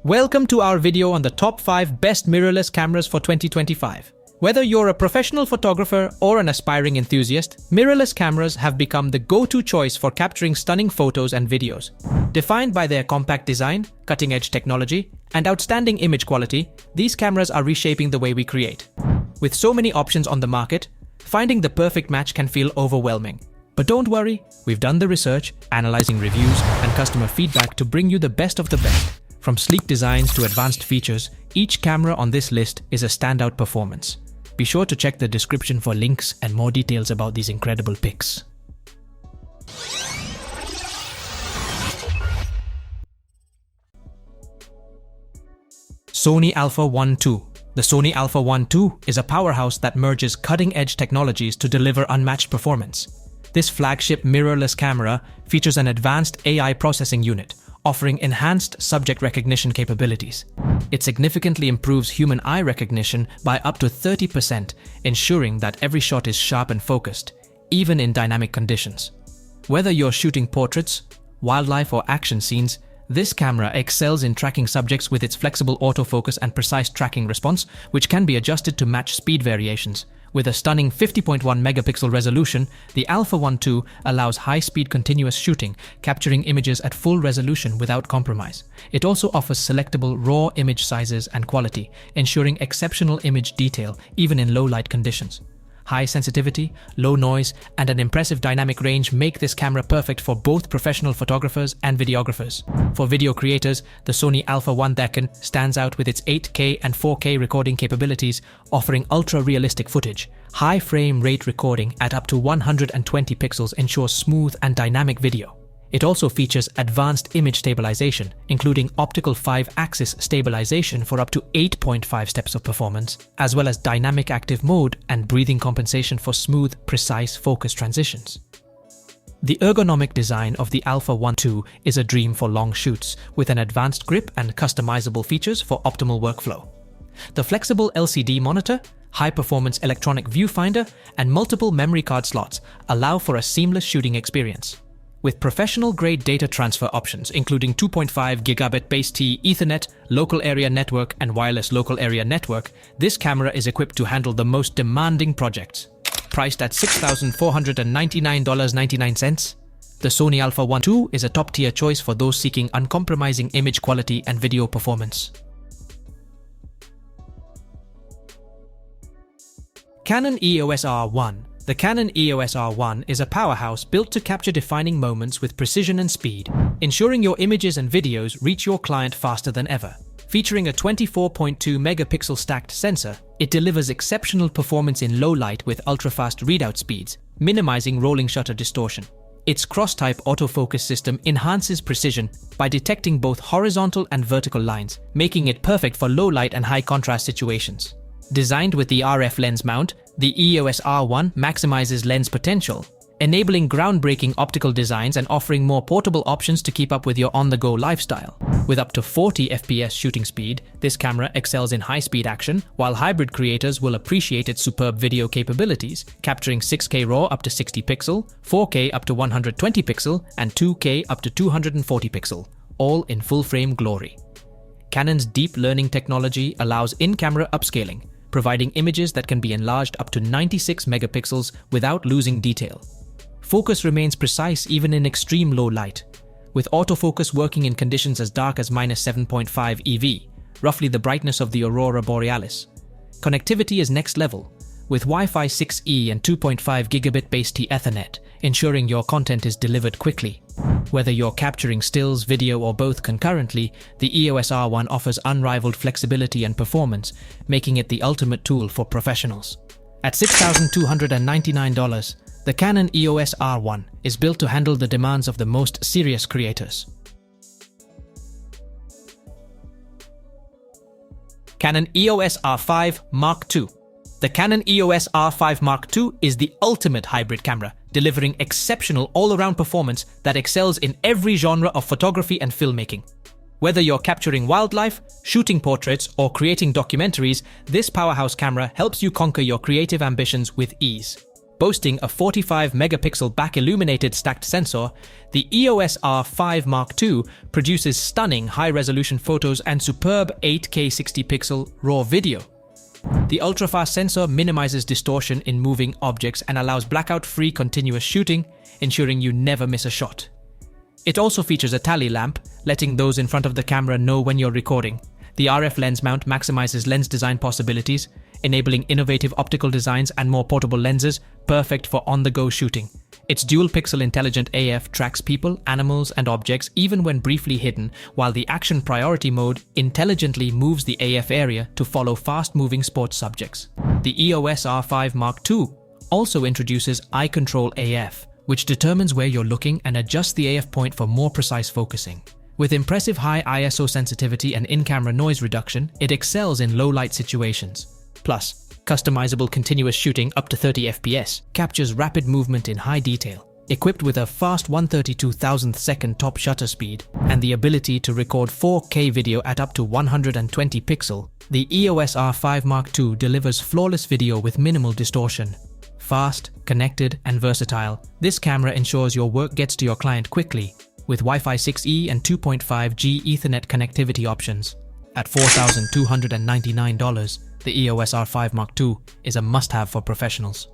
Welcome to our video on the top 5 best mirrorless cameras for 2025. Whether you're a professional photographer or an aspiring enthusiast, mirrorless cameras have become the go-to choice for capturing stunning photos and videos. Defined by their compact design, cutting-edge technology, and outstanding image quality, these cameras are reshaping the way we create. With so many options on the market, finding the perfect match can feel overwhelming. But don't worry, we've done the research, analyzing reviews and customer feedback to bring you the best of the best. From sleek designs to advanced features, each camera on this list is a standout performance. Be sure to check the description for links and more details about these incredible picks. Sony Alpha 1 II. The Sony Alpha 1 II is a powerhouse that merges cutting-edge technologies to deliver unmatched performance. This flagship mirrorless camera features an advanced AI processing unit, offering enhanced subject recognition capabilities. It significantly improves human eye recognition by up to 30%, ensuring that every shot is sharp and focused, even in dynamic conditions. Whether you're shooting portraits, wildlife, or action scenes, this camera excels in tracking subjects with its flexible autofocus and precise tracking response, which can be adjusted to match speed variations. With a stunning 50.1 megapixel resolution, the Alpha 1 II allows high-speed continuous shooting, capturing images at full resolution without compromise. It also offers selectable raw image sizes and quality, ensuring exceptional image detail even in low-light conditions. High sensitivity, low noise, and an impressive dynamic range make this camera perfect for both professional photographers and videographers. For video creators, the Sony Alpha 1 II stands out with its 8K and 4K recording capabilities, offering ultra-realistic footage. High frame rate recording at up to 120 pixels ensures smooth and dynamic video. It also features advanced image stabilization, including optical 5-axis stabilization for up to 8.5 steps of performance, as well as dynamic active mode and breathing compensation for smooth, precise focus transitions. The ergonomic design of the Alpha 1 II is a dream for long shoots, with an advanced grip and customizable features for optimal workflow. The flexible LCD monitor, high-performance electronic viewfinder, and multiple memory card slots allow for a seamless shooting experience. With professional-grade data transfer options including 2.5 gigabit base T Ethernet, local area network, and wireless local area network, this camera is equipped to handle the most demanding projects. Priced at $6,499.99, the Sony Alpha 1 II is a top-tier choice for those seeking uncompromising image quality and video performance. Canon EOS R1. The Canon EOS R1 is a powerhouse built to capture defining moments with precision and speed, ensuring your images and videos reach your client faster than ever. Featuring a 24.2 megapixel stacked sensor, it delivers exceptional performance in low light with ultra-fast readout speeds, minimizing rolling shutter distortion. Its cross-type autofocus system enhances precision by detecting both horizontal and vertical lines, making it perfect for low light and high contrast situations. Designed with the RF lens mount, the EOS R1 maximizes lens potential, enabling groundbreaking optical designs and offering more portable options to keep up with your on-the-go lifestyle. With up to 40 FPS shooting speed, this camera excels in high-speed action, while hybrid creators will appreciate its superb video capabilities, capturing 6K RAW up to 60 pixel, 4K up to 120 pixel, and 2K up to 240 pixel, all in full-frame glory. Canon's deep learning technology allows in-camera upscaling, providing images that can be enlarged up to 96 megapixels without losing detail. Focus remains precise even in extreme low light, with autofocus working in conditions as dark as -7.5 EV, roughly the brightness of the aurora borealis. Connectivity is next level, with Wi-Fi 6E and 2.5 gigabit base T Ethernet, ensuring your content is delivered quickly. Whether you're capturing stills, video, or both concurrently, the EOS R1 offers unrivaled flexibility and performance, making it the ultimate tool for professionals. At $6,299, the Canon EOS R1 is built to handle the demands of the most serious creators. Canon EOS R5 Mark II. The Canon EOS R5 Mark II is the ultimate hybrid camera, delivering exceptional all-around performance that excels in every genre of photography and filmmaking. Whether you're capturing wildlife, shooting portraits, or creating documentaries, this powerhouse camera helps you conquer your creative ambitions with ease. Boasting a 45-megapixel back-illuminated stacked sensor, the EOS R5 Mark II produces stunning high-resolution photos and superb 8K 60-pixel RAW video. The ultra-fast sensor minimizes distortion in moving objects and allows blackout-free continuous shooting, ensuring you never miss a shot. It also features a tally lamp, letting those in front of the camera know when you're recording. The RF lens mount maximizes lens design possibilities, enabling innovative optical designs and more portable lenses, perfect for on-the-go shooting. Its dual-pixel intelligent AF tracks people, animals, and objects even when briefly hidden, while the action priority mode intelligently moves the AF area to follow fast-moving sports subjects. The EOS R5 Mark II also introduces Eye Control AF, which determines where you're looking and adjusts the AF point for more precise focusing. With impressive high ISO sensitivity and in-camera noise reduction, it excels in low-light situations. Plus, customizable continuous shooting up to 30 FPS captures rapid movement in high detail. Equipped with a fast 132,000th second top shutter speed and the ability to record 4K video at up to 120 pixel, the EOS R5 Mark II delivers flawless video with minimal distortion. Fast, connected, and versatile, this camera ensures your work gets to your client quickly, with Wi-Fi 6E and 2.5G Ethernet connectivity options. At $4,299, the EOS R5 Mark II is a must-have for professionals.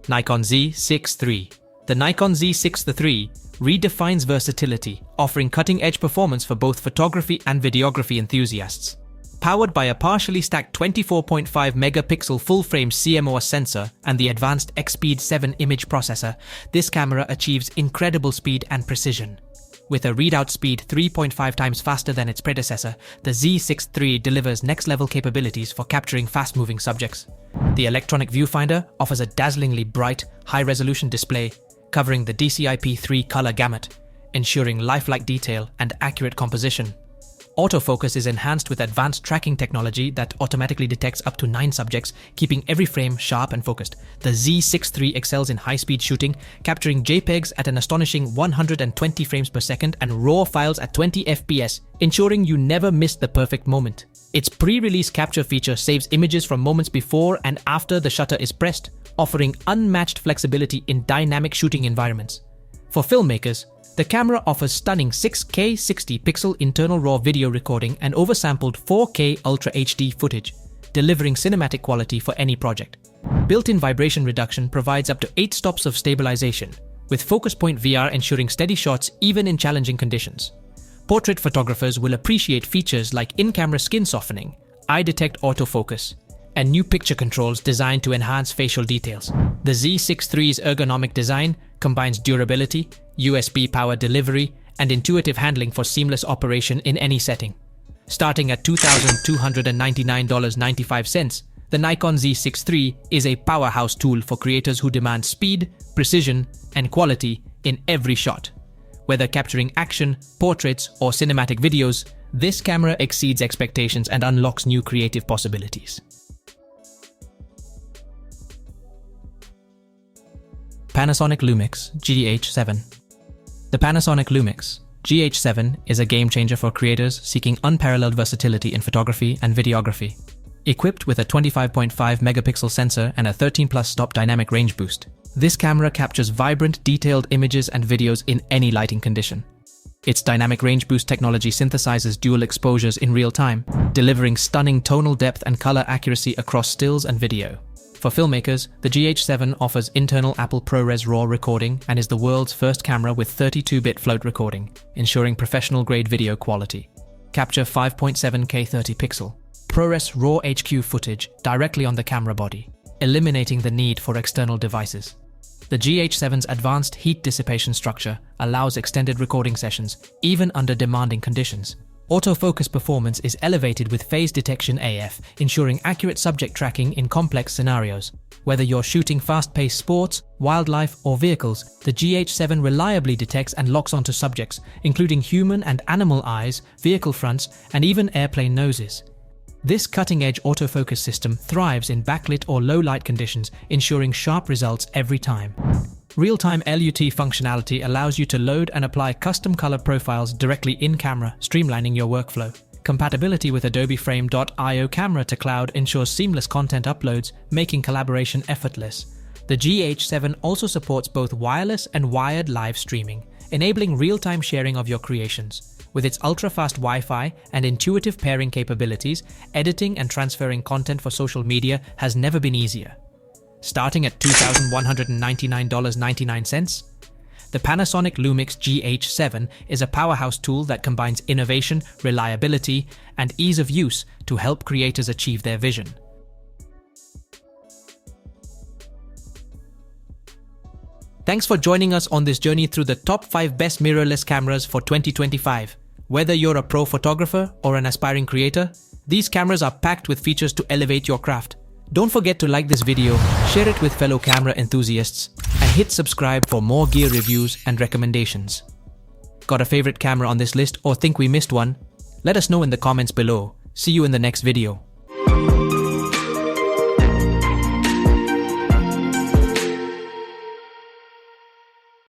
Nikon Z6III. The Nikon Z6III redefines versatility, offering cutting-edge performance for both photography and videography enthusiasts. Powered by a partially stacked 24.5 megapixel full-frame CMOS sensor and the advanced XSpeed 7 image processor, this camera achieves incredible speed and precision. With a readout speed 3.5 times faster than its predecessor, the Z6III delivers next-level capabilities for capturing fast-moving subjects. The electronic viewfinder offers a dazzlingly bright, high-resolution display covering the DCI-P3 color gamut, ensuring lifelike detail and accurate composition. Autofocus is enhanced with advanced tracking technology that automatically detects up to 9 subjects, keeping every frame sharp and focused. The Z6III excels in high-speed shooting, capturing JPEGs at an astonishing 120 frames per second and RAW files at 20 FPS, ensuring you never miss the perfect moment. Its pre-release capture feature saves images from moments before and after the shutter is pressed, offering unmatched flexibility in dynamic shooting environments. For filmmakers, the camera offers stunning 6K 60-pixel internal RAW video recording and oversampled 4K Ultra HD footage, delivering cinematic quality for any project. Built-in vibration reduction provides up to 8 stops of stabilization, with focus point VR ensuring steady shots even in challenging conditions. Portrait photographers will appreciate features like in-camera skin softening, eye detect autofocus, and new picture controls designed to enhance facial details. The Z6III's ergonomic design combines durability, USB power delivery, and intuitive handling for seamless operation in any setting. Starting at $2,299.95, the Nikon Z6III is a powerhouse tool for creators who demand speed, precision, and quality in every shot. Whether capturing action, portraits, or cinematic videos, this camera exceeds expectations and unlocks new creative possibilities. Panasonic LUMIX GH7. The Panasonic LUMIX GH7 is a game-changer for creators seeking unparalleled versatility in photography and videography. Equipped with a 25.5 megapixel sensor and a 13+ stop dynamic range boost, this camera captures vibrant, detailed images and videos in any lighting condition. Its dynamic range boost technology synthesizes dual exposures in real time, delivering stunning tonal depth and color accuracy across stills and video. For filmmakers, the GH7 offers internal Apple ProRes RAW recording and is the world's first camera with 32-bit float recording, ensuring professional-grade video quality. Capture 5.7K 30-pixel ProRes RAW HQ footage directly on the camera body, eliminating the need for external devices. The GH7's advanced heat dissipation structure allows extended recording sessions, even under demanding conditions. Autofocus performance is elevated with phase detection AF, ensuring accurate subject tracking in complex scenarios. Whether you're shooting fast-paced sports, wildlife, or vehicles, the GH7 reliably detects and locks onto subjects, including human and animal eyes, vehicle fronts, and even airplane noses. This cutting-edge autofocus system thrives in backlit or low-light conditions, ensuring sharp results every time. Real-time LUT functionality allows you to load and apply custom color profiles directly in-camera, streamlining your workflow. Compatibility with Adobe Frame.io camera to cloud ensures seamless content uploads, making collaboration effortless. The GH7 also supports both wireless and wired live streaming, enabling real-time sharing of your creations. With its ultra-fast Wi-Fi and intuitive pairing capabilities, editing and transferring content for social media has never been easier. Starting at $2,199.99, the Panasonic LUMIX GH7 is a powerhouse tool that combines innovation, reliability, and ease of use to help creators achieve their vision. Thanks for joining us on this journey through the top 5 best mirrorless cameras for 2025. Whether you're a pro photographer or an aspiring creator, these cameras are packed with features to elevate your craft. Don't forget to like this video, share it with fellow camera enthusiasts, and hit subscribe for more gear reviews and recommendations. Got a favorite camera on this list or think we missed one? Let us know in the comments below. See you in the next video.